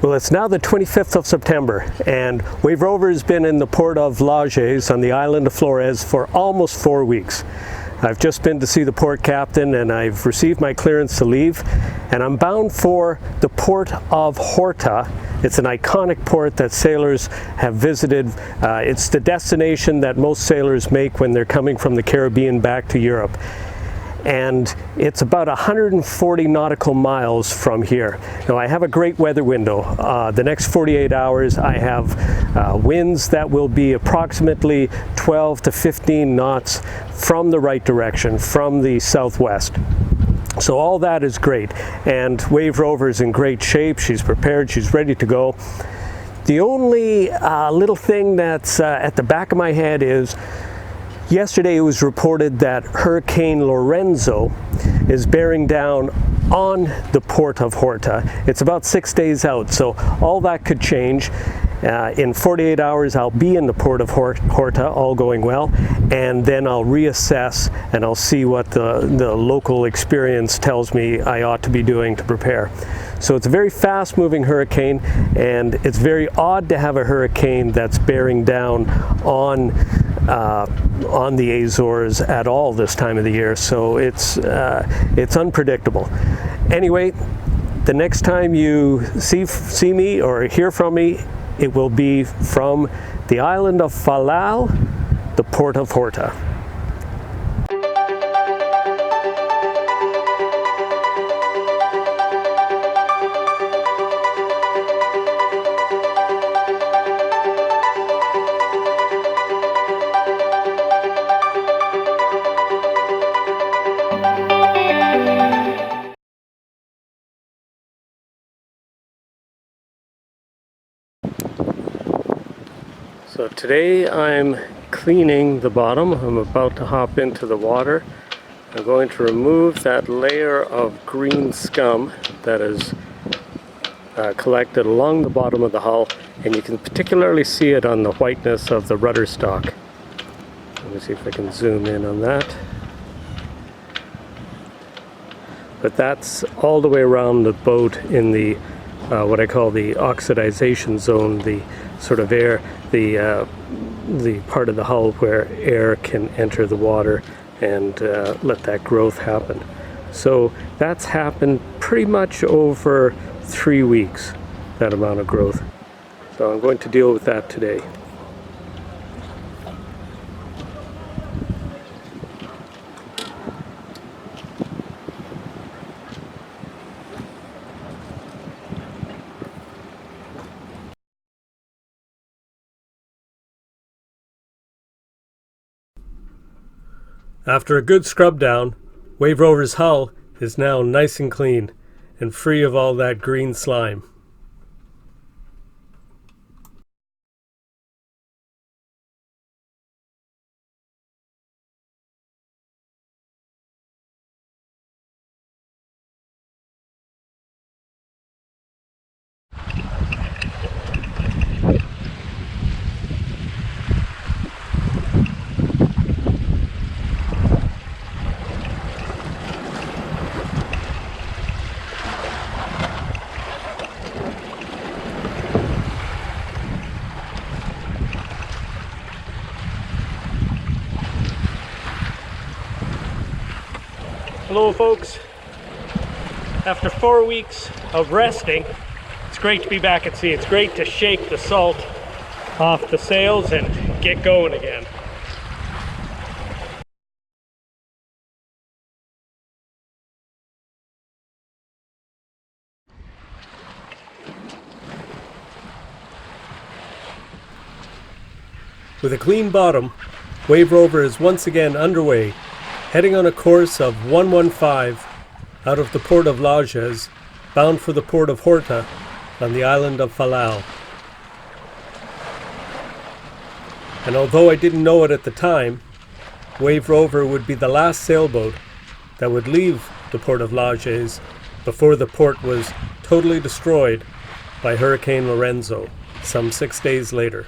Well, it's now the 25th of September, and Wave Rover has been in the Port of Lajas on the Island of Flores for almost 4 weeks. I've just been to see the port captain and I've received my clearance to leave, and I'm bound for the Port of Horta. It's an iconic port that sailors have visited. It's the destination that most sailors make when they're coming from the Caribbean back to Europe. And it's about 140 nautical miles from here. Now, I have a great weather window. The next 48 hours I have winds that will be approximately 12 to 15 knots from the right direction, from the southwest. So all that is great, and Wave Rover is in great shape. She's prepared, she's ready to go. The only little thing that's at the back of my head is yesterday it was reported that Hurricane Lorenzo is bearing down on the Port of Horta. It's about 6 days out, so all that could change. In 48 hours I'll be in the Port of Horta, all going well, and then I'll reassess and I'll see what the local experience tells me I ought to be doing to prepare. So it's a very fast moving hurricane, and it's very odd to have a hurricane that's bearing down on the Azores at all this time of the year, so it's unpredictable. Anyway, the next time you see me or hear from me, it will be from the Island of Faial, the Port of Horta. So today I'm cleaning the bottom. I'm about to hop into the water. I'm going to remove that layer of green scum that is collected along the bottom of the hull, and you can particularly see it on the whiteness of the rudder stock. Let me see if I can zoom in on that. But that's all the way around the boat in the what I call the oxidization zone, the sort of air, the part of the hull where air can enter the water and let that growth happen. So that's happened pretty much over 3 weeks, that amount of growth. So I'm going to deal with that today. After a good scrub down, Wave Rover's hull is now nice and clean and free of all that green slime. Hello folks, after 4 weeks of resting, it's great to be back at sea. It's great to shake the salt off the sails and get going again. With a clean bottom, Wave Rover is once again underway, heading on a course of 115 out of the Port of Lajas, bound for the Port of Horta on the Island of Faial. And although I didn't know it at the time, Wave Rover would be the last sailboat that would leave the Port of Lajas before the port was totally destroyed by Hurricane Lorenzo some 6 days later.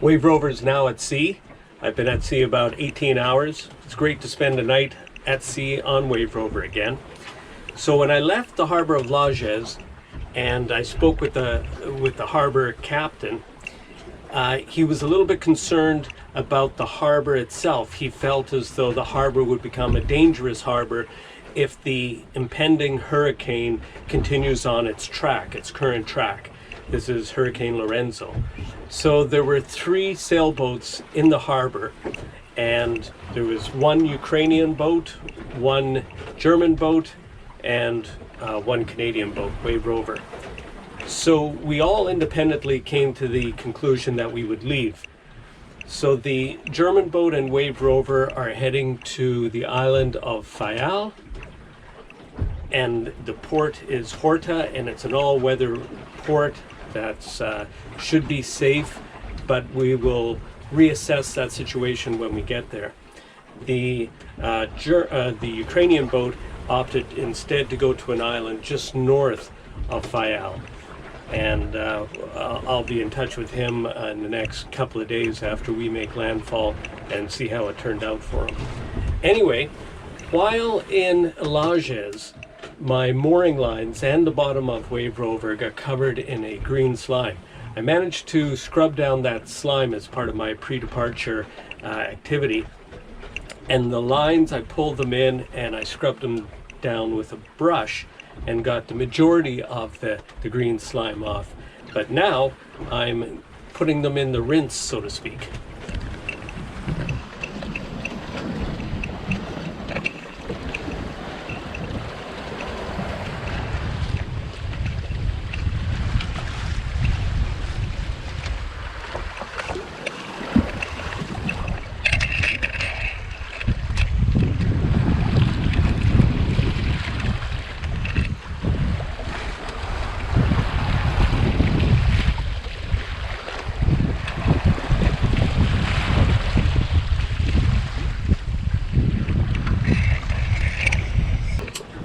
Wave Rover is now at sea. I've been at sea about 18 hours. It's great to spend a night at sea on Wave Rover again. So when I left the Harbour of Lajas and I spoke with the harbour captain, he was a little bit concerned about the harbour itself. He felt as though the harbour would become a dangerous harbour if the impending hurricane continues on its current track. This is Hurricane Lorenzo. So there were 3 sailboats in the harbour, and there was 1 Ukrainian boat, 1 German boat, and 1 Canadian boat, Wave Rover. So we all independently came to the conclusion that we would leave. So the German boat and Wave Rover are heading to the Island of Faial, and the port is Horta, and it's an all-weather port that should be safe, but we will reassess that situation when we get there. The Ukrainian boat opted instead to go to an island just north of Faial, and I'll be in touch with him in the next couple of days after we make landfall and see how it turned out for him. Anyway, while in Lajas, my mooring lines and the bottom of Wave Rover got covered in a green slime. I managed to scrub down that slime as part of my pre-departure activity, and the lines, I pulled them in and I scrubbed them down with a brush and got the majority of the green slime off. But now I'm putting them in the rinse, so to speak.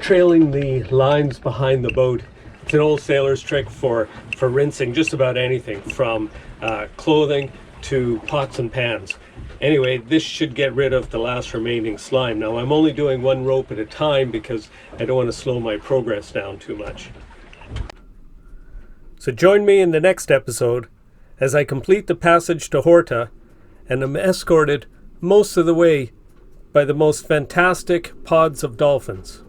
Trailing the lines behind the boat, it's an old sailor's trick for rinsing just about anything, from clothing to pots and pans. Anyway, this should get rid of the last remaining slime. Now I'm only doing 1 rope at a time because I don't want to slow my progress down too much. So join me in the next episode as I complete the passage to Horta and am escorted most of the way by the most fantastic pods of dolphins.